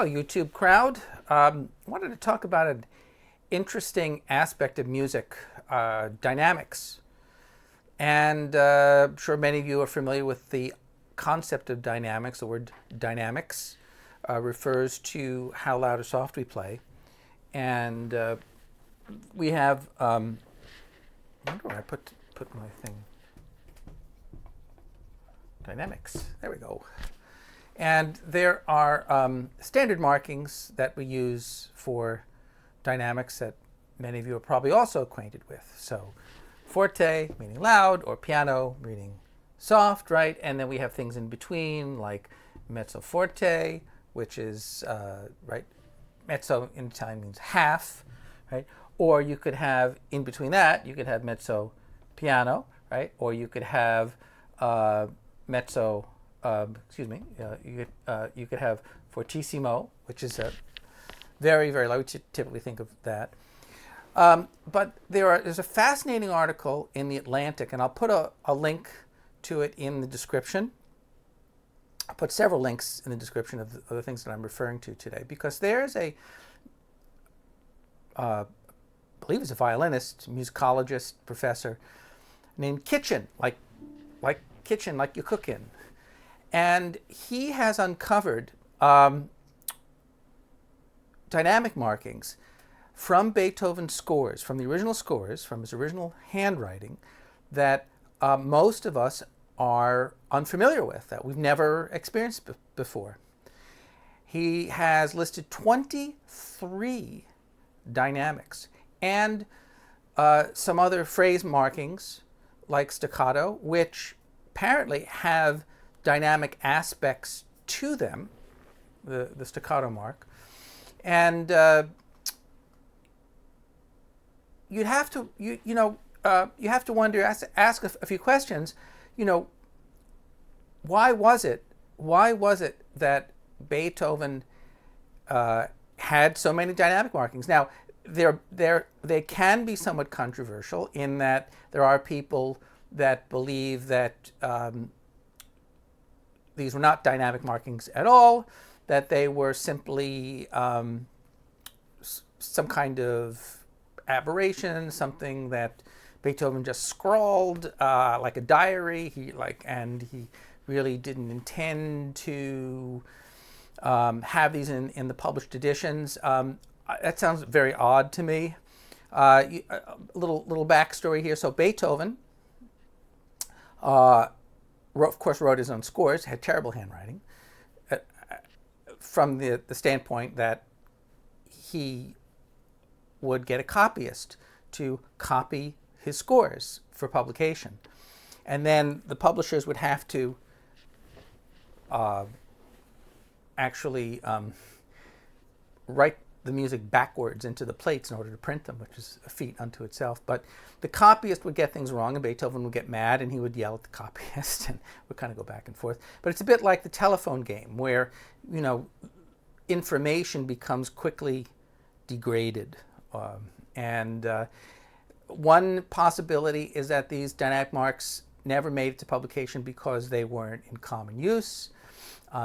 Hello, YouTube crowd. I wanted to talk about an interesting aspect of music, dynamics. And I'm sure many of you are familiar with the concept of dynamics. The word dynamics refers to how loud or soft we play. And we have, I wonder where I put my thing. Dynamics. There we go. And there are standard markings that we use for dynamics that many of you are probably also acquainted with. So forte, meaning loud, or piano, meaning soft, right? And then we have things in between, like mezzo forte, which is, right, mezzo in Italian means half, right? Or you could have, in between that, you could have mezzo piano, right? Or you could have mezzo you could have fortissimo, which is a very, very low. We typically think of that. But there's a fascinating article in The Atlantic, and I'll put a link to it in the description. I'll put several links in the description of the things that I'm referring to today, because there's I believe he's a violinist, musicologist, professor, named Kitchen, like kitchen, like you cook in. And he has uncovered dynamic markings from Beethoven's scores, from the original scores, from his original handwriting, that most of us are unfamiliar with, that we've never experienced before. He has listed 23 dynamics and some other phrase markings like staccato, which apparently have dynamic aspects to them, the staccato mark. And you'd have to you have to wonder, ask a few questions. Why was it that Beethoven had so many dynamic markings? Now, they can be somewhat controversial in that there are people that believe that these were not dynamic markings at all, that they were simply some kind of aberration, something that Beethoven just scrawled like a diary. And he really didn't intend to have these in the published editions. That sounds very odd to me. A little backstory here. So Beethoven, of course, wrote his own scores, had terrible handwriting, from the standpoint that he would get a copyist to copy his scores for publication. And then the publishers would have to actually write the music backwards into the plates in order to print them, which is a feat unto itself. But the copyist would get things wrong, and Beethoven would get mad, and he would yell at the copyist, and would kind of go back and forth. But it's a bit like the telephone game, where information becomes quickly degraded. One possibility is that these dynamic marks never made it to publication because they weren't in common use.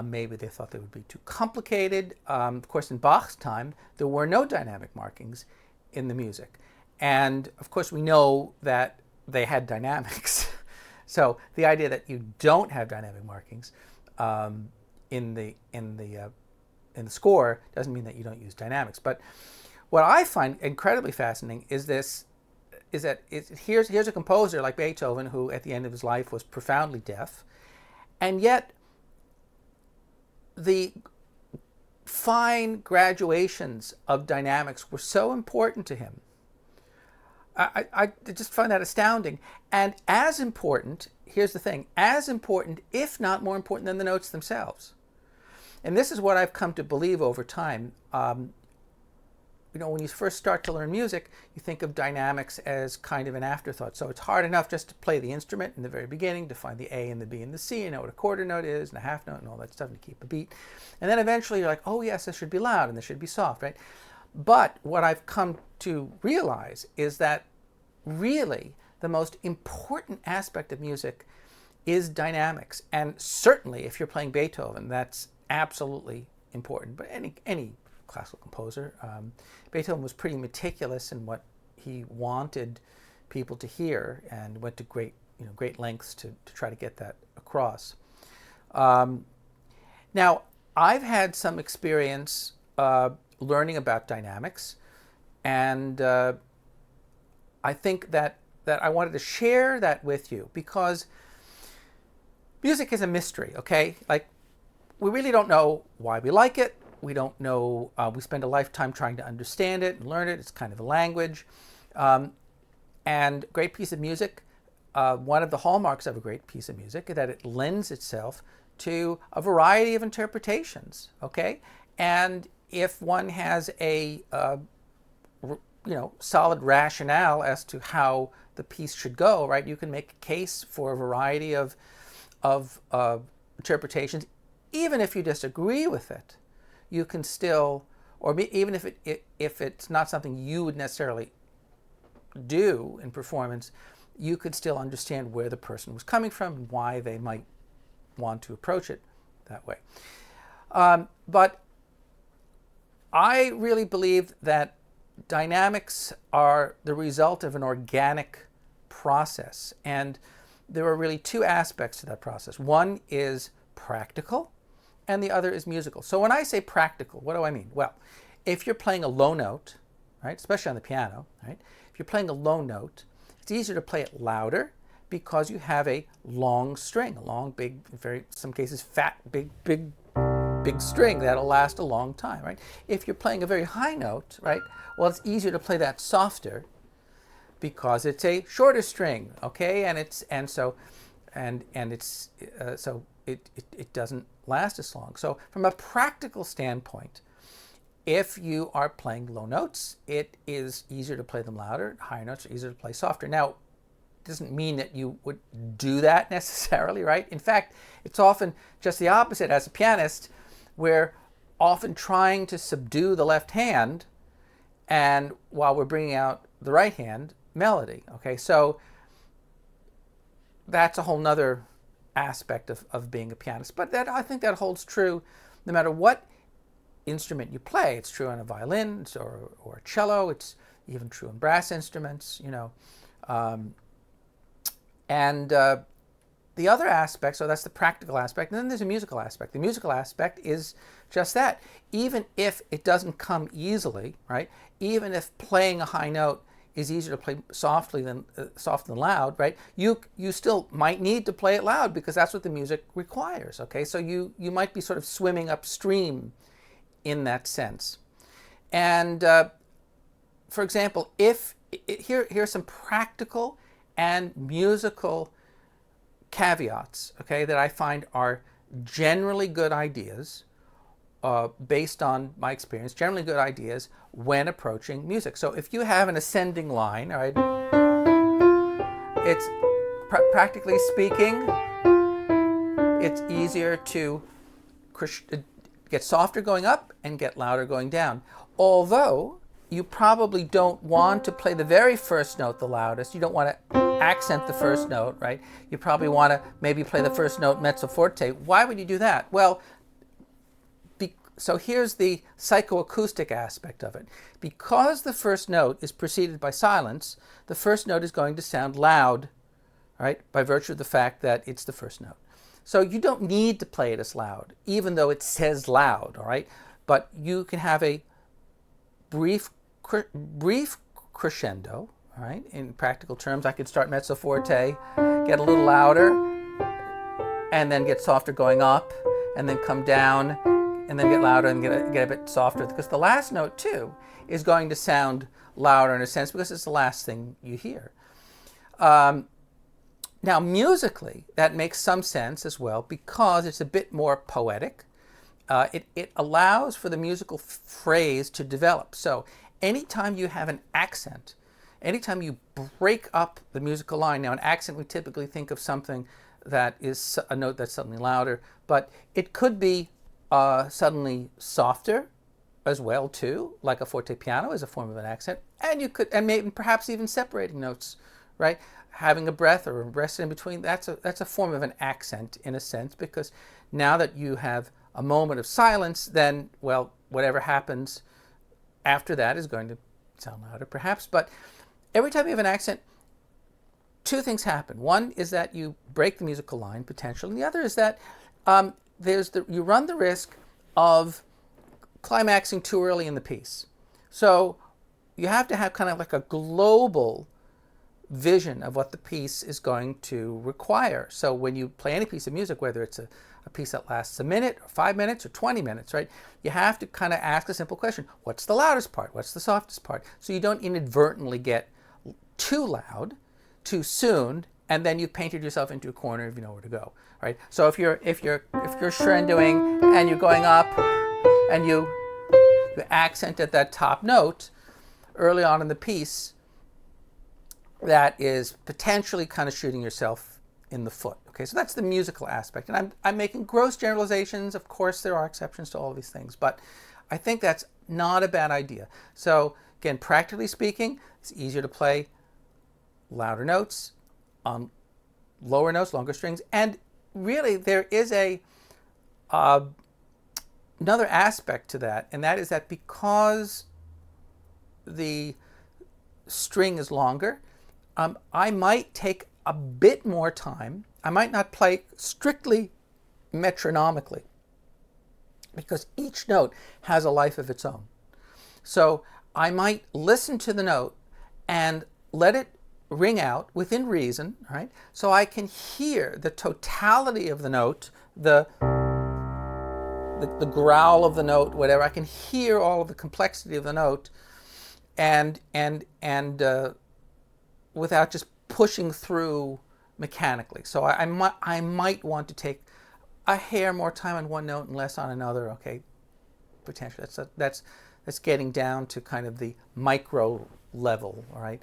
Maybe they thought they would be too complicated. Of course, in Bach's time, there were no dynamic markings in the music. And of course, we know that they had dynamics. So the idea that you don't have dynamic markings in the score doesn't mean that you don't use dynamics. But what I find incredibly fascinating is that here's a composer like Beethoven, who at the end of his life was profoundly deaf, and yet the fine graduations of dynamics were so important to him. I just find that astounding. And as important, here's the thing, as important, if not more important than the notes themselves. And this is what I've come to believe over time. When you first start to learn music, you think of dynamics as kind of an afterthought. So it's hard enough just to play the instrument in the very beginning, to find the A and the B and the C, and know what a quarter note is, and a half note, and all that stuff, to keep a beat. And then eventually you're like, oh yes, this should be loud, and this should be soft, right? But what I've come to realize is that really the most important aspect of music is dynamics. And certainly if you're playing Beethoven, that's absolutely important, but any classical composer. Beethoven was pretty meticulous in what he wanted people to hear, and went to great lengths to try to get that across. Now, I've had some experience learning about dynamics, and I think that I wanted to share that with you, because music is a mystery, okay? Like, we really don't know why we like it. We don't know, we spend a lifetime trying to understand it and learn it. It's kind of a language. And great piece of music, one of the hallmarks of a great piece of music is that it lends itself to a variety of interpretations, okay? And if one has a solid rationale as to how the piece should go, right, you can make a case for a variety of interpretations. Even if you disagree with it, you can still, or even if it's not something you would necessarily do in performance, you could still understand where the person was coming from and why they might want to approach it that way. But I really believe that dynamics are the result of an organic process, and there are really two aspects to that process. One is practical, and the other is musical. So when I say practical, what do I mean? Well, if you're playing a low note, right, especially on the piano, right, if you're playing a low note, it's easier to play it louder because you have a long string, a long, big, some cases fat, big string that'll last a long time, right? If you're playing a very high note, right, well, it's easier to play that softer because it's a shorter string, okay, so it doesn't last as long. So from a practical standpoint, if you are playing low notes, it is easier to play them louder. Higher notes are easier to play softer. Now, it doesn't mean that you would do that necessarily, right? In fact, it's often just the opposite. As a pianist, we're often trying to subdue the left hand, and while we're bringing out the right hand melody, okay? So that's a whole nother aspect of being a pianist. But I think that holds true no matter what instrument you play. It's true on a violin or a cello. It's even true in brass instruments, and the other aspect, so that's the practical aspect, and then there's a musical aspect. The musical aspect is just that. Even if it doesn't come easily, right? Even if playing a high note is easier to play softly than soft than loud, right? You still might need to play it loud because that's what the music requires. Okay, so you might be sort of swimming upstream in that sense. And for example, here's some practical and musical caveats, okay, that I find are generally good ideas, based on my experience, generally good ideas when approaching music. So if you have an ascending line, all right, it's practically speaking, it's easier to get softer going up and get louder going down. Although you probably don't want to play the very first note the loudest. You don't want to accent the first note, right? You probably want to maybe play the first note mezzo forte. Why would you do that? Well, so here's the psychoacoustic aspect of it. Because the first note is preceded by silence, the first note is going to sound loud, right, by virtue of the fact that it's the first note. So you don't need to play it as loud, even though it says loud, all right? But you can have a brief crescendo, all right? In practical terms, I could start mezzo forte, get a little louder, and then get softer going up, and then come down, and then get louder and get a bit softer, because the last note too is going to sound louder in a sense because it's the last thing you hear. Now musically, that makes some sense as well because it's a bit more poetic. It allows for the musical phrase to develop. So anytime you have an accent, anytime you break up the musical line, now an accent we typically think of something that is a note that's suddenly louder, but it could be suddenly softer as well too, like a forte piano is a form of an accent, and you could, and maybe perhaps even separating notes, right? Having a breath or a rest in between, that's a form of an accent in a sense, because now that you have a moment of silence, then, well, whatever happens after that is going to sound louder, perhaps. But every time you have an accent, two things happen. One is that you break the musical line, potentially, and the other is that you run the risk of climaxing too early in the piece. So you have to have kind of like a global vision of what the piece is going to require. So when you play any piece of music, whether it's a piece that lasts a minute or 5 minutes or 20 minutes, right, you have to kind of ask a simple question. What's the loudest part? What's the softest part? So you don't inadvertently get too loud too soon, and then you've painted yourself into a corner if you know where to go, right? So if you're schrending and you're going up and you accent at that top note early on in the piece, that is potentially kind of shooting yourself in the foot. Okay, so that's the musical aspect. And I'm making gross generalizations. Of course, there are exceptions to all these things, but I think that's not a bad idea. So again, practically speaking, it's easier to play louder notes on lower notes, longer strings. And really, there is another aspect to that, and that is that because the string is longer, I might take a bit more time. I might not play strictly metronomically because each note has a life of its own. So I might listen to the note and let it ring out within reason, right? So I can hear the totality of the note, the growl of the note, whatever. I can hear all of the complexity of the note, and without just pushing through mechanically. So I might want to take a hair more time on one note and less on another. Okay, potentially that's getting down to kind of the micro level. All right,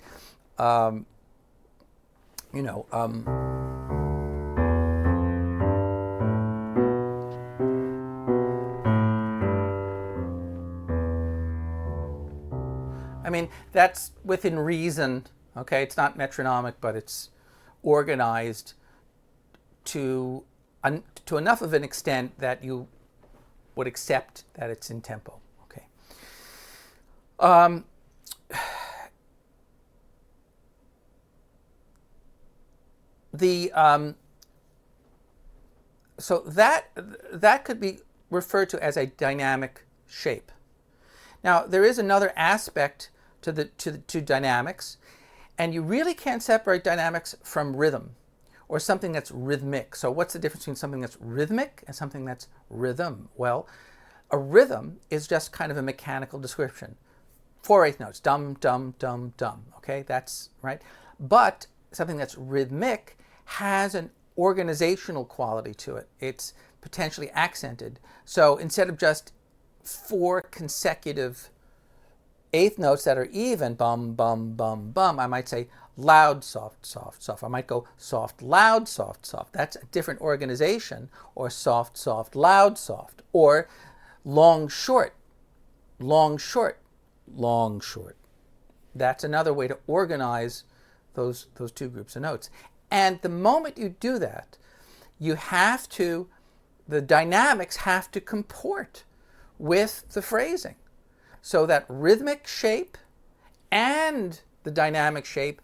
I mean, that's within reason. Okay, it's not metronomic, but it's organized to enough of an extent that you would accept that it's in tempo. Okay. So that could be referred to as a dynamic shape. Now, there is another aspect to dynamics, and you really can't separate dynamics from rhythm or something that's rhythmic. So what's the difference between something that's rhythmic and something that's rhythm? Well, a rhythm is just kind of a mechanical description. 4/8 notes, dum, dum, dum, dum. Okay, that's right. But something that's rhythmic has an organizational quality to it. It's potentially accented. So instead of just 4 consecutive eighth notes that are even, bum, bum, bum, bum, I might say loud, soft, soft, soft. I might go soft, loud, soft, soft. That's a different organization. Or soft, soft, loud, soft. Or long, short, long, short, long, short. That's another way to organize those two groups of notes. And the moment you do that, the dynamics have to comport with the phrasing. So that rhythmic shape and the dynamic shape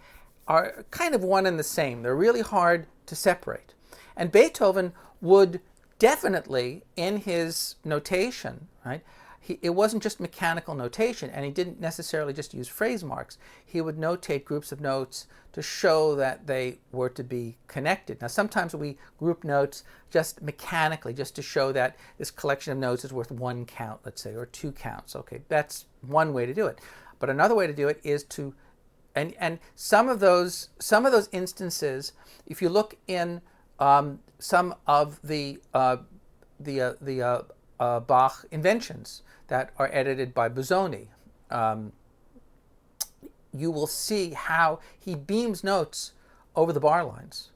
are kind of one and the same. They're really hard to separate. And Beethoven would definitely, in his notation, right, it wasn't just mechanical notation, and he didn't necessarily just use phrase marks. He would notate groups of notes to show that they were to be connected. Now, sometimes we group notes just mechanically, just to show that this collection of notes is worth 1 count, let's say, or 2 counts. Okay, that's one way to do it. But another way to do it is to, and some of those instances, if you look in some of the Bach inventions that are edited by Busoni, you will see how he beams notes over the bar lines,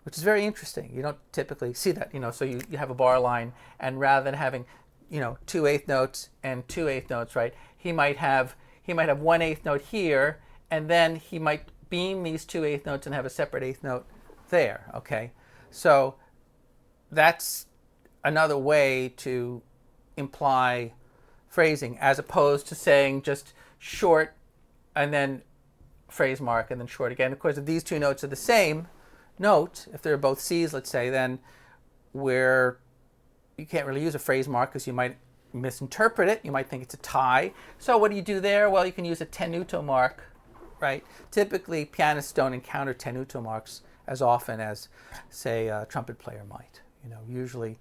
which is very interesting. You don't typically see that, so you have a bar line, and rather than having, 2 eighth notes and 2 eighth notes, right, he might have 1 eighth note here, and then he might beam these 2 eighth notes and have a separate eighth note there, okay? So that's another way to imply phrasing, as opposed to saying just short and then phrase mark and then short again. Of course, if these two notes are the same note, if they're both C's, let's say, then you can't really use a phrase mark because you might misinterpret it. You might think it's a tie. So what do you do there? Well, you can use a tenuto mark, right? Typically, pianists don't encounter tenuto marks as often as, say, a trumpet player might. Usually,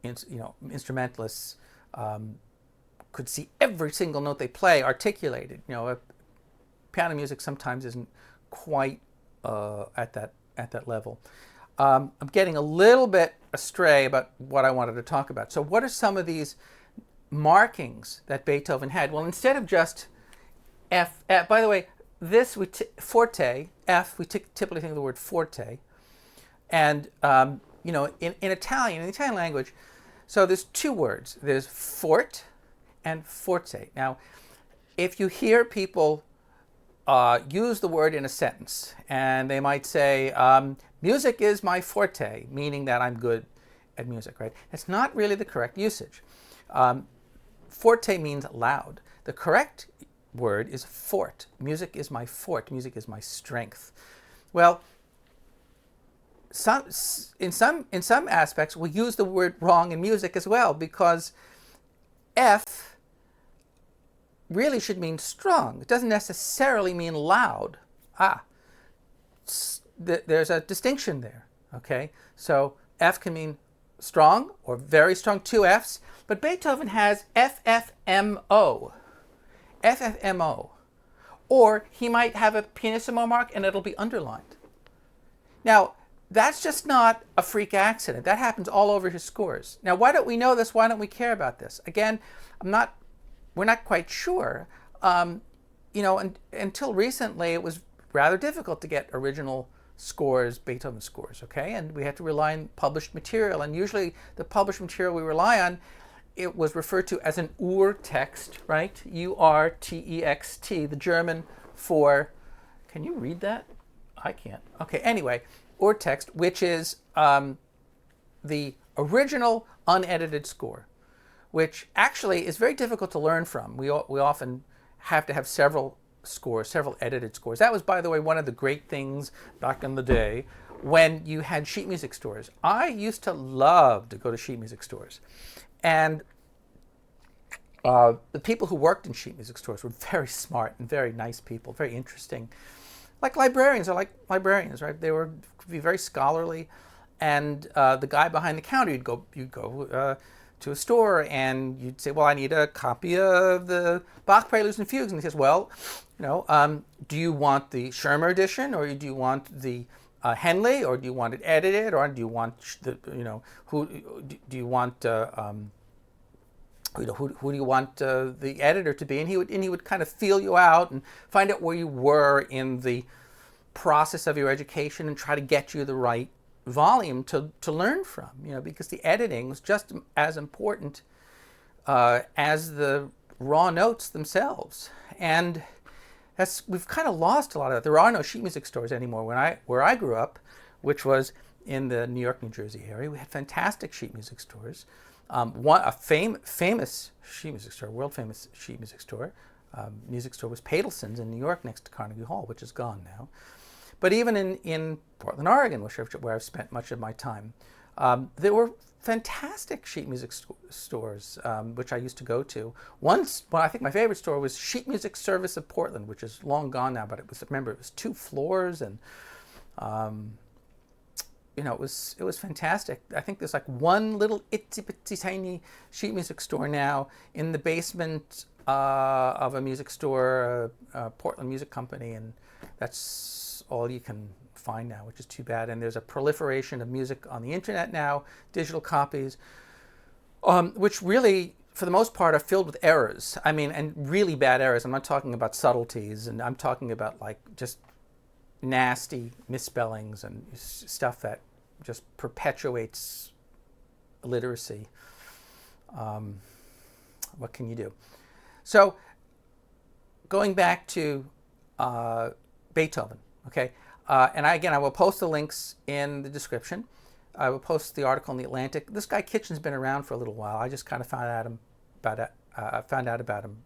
instrumentalists could see every single note they play articulated. Piano music sometimes isn't quite at that level. I'm getting a little bit astray about what I wanted to talk about. So what are some of these markings that Beethoven had? Well, instead of just F, by the way, this forte, F, we typically think of the word forte. And, in Italian, in the Italian language, so there's two words. There's fort and forte. Now, if you hear people use the word in a sentence, and they might say, music is my forte, meaning that I'm good at music, right? That's not really the correct usage. Forte means loud. The correct word is fort. Music is my fort. Music is my strength. Well, in some aspects, we use the word wrong in music as well, because F really should mean strong. It doesn't necessarily mean loud. There's a distinction there, okay? So F can mean strong or very strong, two Fs, but Beethoven has FFMO. FFMO. Or he might have a pianissimo mark and it'll be underlined. Now, that's just not a freak accident. That happens all over his scores. Now, why don't we know this? Why don't we care about this? Again, we're not quite sure. Until recently, it was rather difficult to get original scores, Beethoven scores, okay? And we had to rely on published material. And usually the published material we rely on, it was referred to as an Urtext, right? Urtext, the German for, can you read that? I can't. Okay, anyway, Urtext, which is the original unedited score, which actually is very difficult to learn from. We often have to have several scores, several edited scores. That was, by the way, one of the great things back in the day when you had sheet music stores. I used to love to go to sheet music stores. And the people who worked in sheet music stores were very smart and very nice people, very interesting. Like librarians are like librarians, right? They could be very scholarly. And the guy behind the counter, you'd go to a store and you'd say, well, I need a copy of the Bach Preludes and Fugues. And he says, well, do you want the Schirmer edition, or do you want the Henley, or do you want it edited, or do you want who do you want who do you want the editor to be? And he would kind of feel you out and find out where you were in the process of your education and try to get you the right volume to learn from, because the editing was just as important as the raw notes themselves. And we've kind of lost a lot of that. There are no sheet music stores anymore. Where I grew up, which was in the New York, New Jersey area, we had fantastic sheet music stores. Famous sheet music store, world famous sheet music store was Padelson's in New York next to Carnegie Hall, which is gone now. But even in Portland, Oregon, where I've spent much of my time, there were fantastic sheet music stores, which I used to go to. I think my favorite store was Sheet Music Service of Portland, which is long gone now, but it was 2 floors, and it was fantastic. I think there's like one little itsy-bitsy tiny sheet music store now in the basement of a music store, Portland Music Company, and that's all you can find now, which is too bad. And there's a proliferation of music on the internet now, digital copies, which really, for the most part, are filled with errors. I mean, and really bad errors. I'm not talking about subtleties, and I'm talking about like just nasty misspellings and stuff that just perpetuates illiteracy. What can you do? So, going back to Beethoven, okay? And I will post the links in the description. I will post the article in the Atlantic. This guy Kitchen's been around for a little while. I just kind of found out about him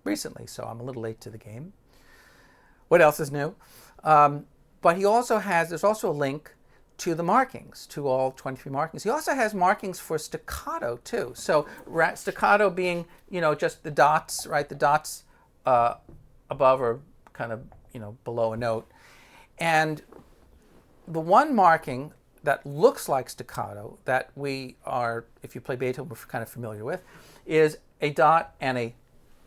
recently, so I'm a little late to the game. What else is new? But he also has, there's also a link to the markings, to all 23 markings. He also has markings for staccato too. So staccato being, just the dots, right? The dots above or kind of, below a note. And the one marking that looks like staccato that we are, if you play Beethoven, we're kind of familiar with, is a dot and a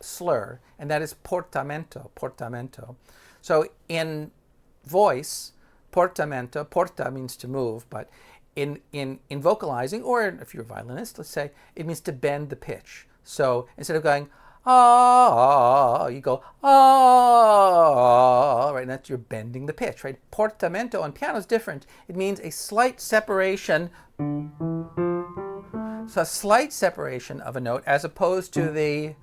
slur, and that is portamento. So in voice, porta means to move, but in vocalizing, or if you're a violinist, let's say, it means to bend the pitch. So instead of going, ah, you go, ah, right? And that's, you're bending the pitch, right? Portamento on piano is different. It means a slight separation, so a slight separation of a note as opposed to the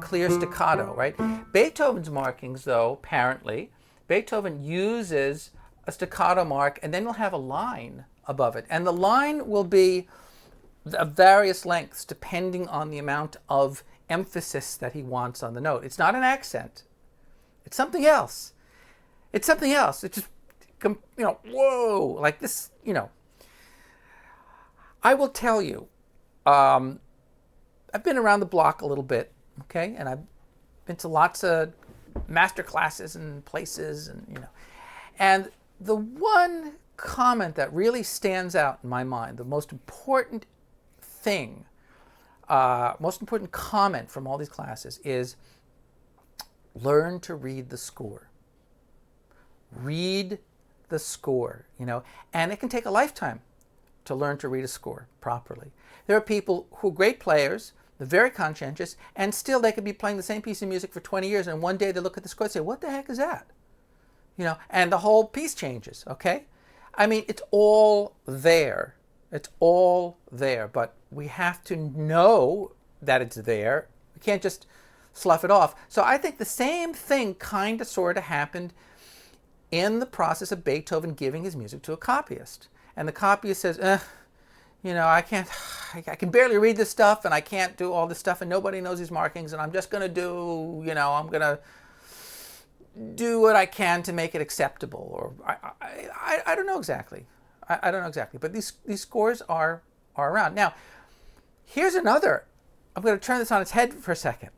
clear staccato, right? Beethoven's markings, though, apparently, Beethoven uses a staccato mark, and then we'll have a line above it. And the line will be of various lengths depending on the amount of emphasis that he wants on the note. It's not an accent. It's something else. It's something else. It's just, whoa, like this, I will tell you, I've been around the block a little bit, okay? And I've been to lots of master classes and places, and, and the one comment that really stands out in my mind, the most important thing, most important comment from all these classes is learn to read the score. Read the score, and it can take a lifetime to learn to read a score properly. There are people who are great players, they're very conscientious, and still they could be playing the same piece of music for 20 years, and one day they look at the score and say, what the heck is that? And the whole piece changes, okay? I mean, it's all there. It's all there, but we have to know that it's there. We can't just slough it off. So I think the same thing kind of sort of happened in the process of Beethoven giving his music to a copyist. And the copyist says, I can barely read this stuff, and I can't do all this stuff, and nobody knows these markings, and I'm just going to do, I'm going to do what I can to make it acceptable. Or I don't know exactly. I don't know exactly, but these scores are around. Now, here's another. I'm going to turn this on its head for a second.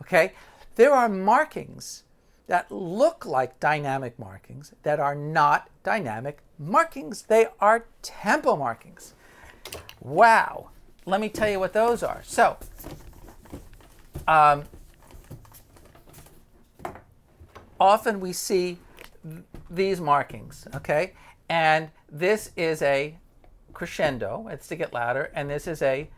Okay? There are markings that look like dynamic markings that are not dynamic markings. They are tempo markings. Wow. Let me tell you what those are. So, often we see these markings, okay? And this is a crescendo, it's to get louder, and this is a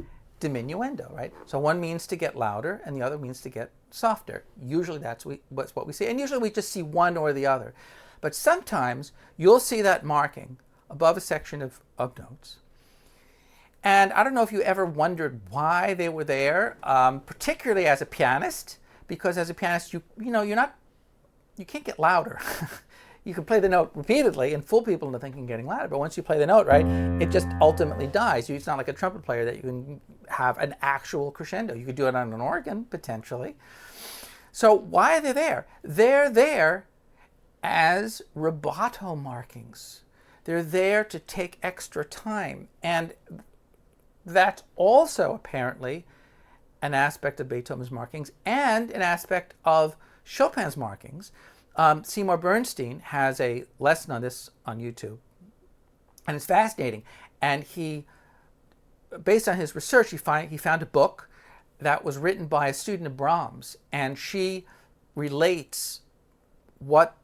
diminuendo, right? So one means to get louder, and the other means to get softer. Usually that's what we see, and usually we just see one or the other. But sometimes you'll see that marking above a section of notes. And I don't know if you ever wondered why they were there, particularly as a pianist, because as a pianist, you can't get louder. You can play the note repeatedly and fool people into thinking getting louder, but once you play the note, right, it just ultimately dies. It's not like a trumpet player that you can have an actual crescendo. You could do it on an organ, potentially. So why are they there? They're there as rubato markings. They're there to take extra time. And that's also apparently an aspect of Beethoven's markings and an aspect of Chopin's markings. Seymour Bernstein has a lesson on this on YouTube, and it's fascinating. And he, based on his research, he found a book that was written by a student of Brahms, and she relates what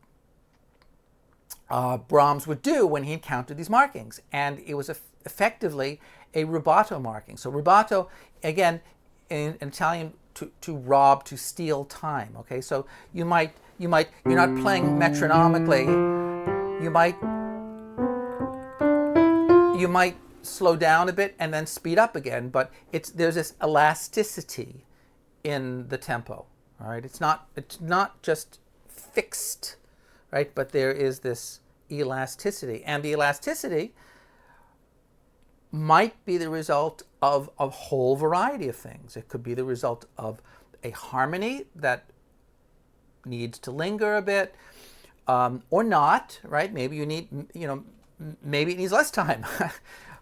Brahms would do when he encountered these markings, and it was effectively a rubato marking. So rubato, again, in Italian, to rob, to steal time. Okay, so you're not playing metronomically. You might slow down a bit and then speed up again, but there's this elasticity in the tempo. All right, it's not just fixed, right? But there is this elasticity, and the elasticity might be the result of a whole variety of things. It could be the result of a harmony that needs to linger a bit, or not, right? Maybe you need, maybe it needs less time.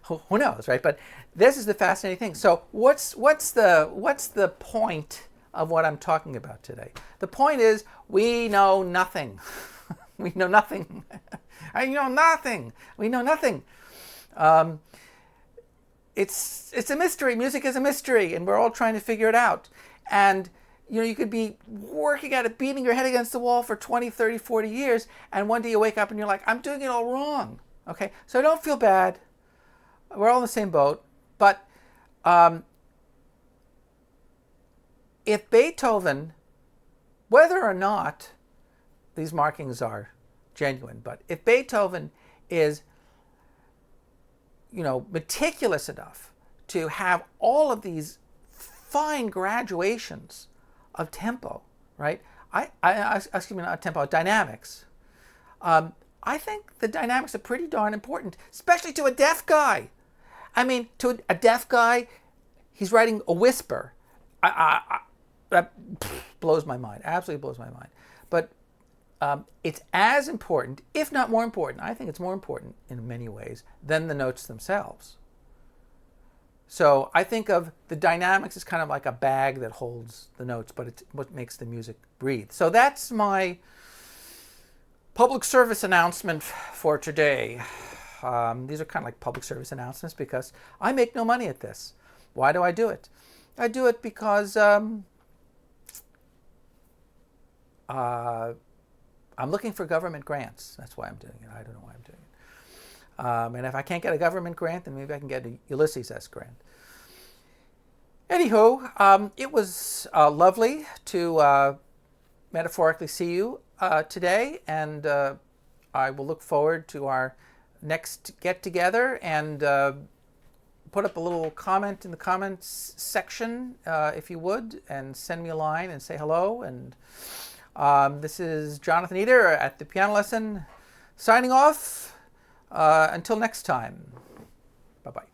Who knows, right? But this is the fascinating thing. So what's the point of what I'm talking about today? The point is we know nothing. We know nothing. I know nothing. We know nothing. It's a mystery. Music is a mystery, and we're all trying to figure it out. And you could be working at it, beating your head against the wall for 20, 30, 40 years, and one day you wake up and you're like, I'm doing it all wrong. Okay? So don't feel bad. We're all in the same boat. But if Beethoven, whether or not these markings are genuine, but if Beethoven is meticulous enough to have all of these fine graduations of tempo, right? Excuse me, not tempo, dynamics. I think the dynamics are pretty darn important, especially to a deaf guy. I mean, to a deaf guy, he's writing a whisper. That blows my mind, absolutely blows my mind. But it's as important, if not more important, I think it's more important in many ways than the notes themselves. So I think of the dynamics as kind of like a bag that holds the notes, but it's what makes the music breathe. So that's my public service announcement for today. These are kind of like public service announcements because I make no money at this. Why do I do it? I do it because I'm looking for government grants. That's why I'm doing it. I don't know why I'm doing it. And if I can't get a government grant, then maybe I can get a Ulysses S. grant. Anywho, it was lovely to metaphorically see you today, and I will look forward to our next get-together, and put up a little comment in the comments section, if you would, and send me a line and say hello. And this is Jonathan Eder at the Piano Lesson, signing off. Until next time, bye-bye.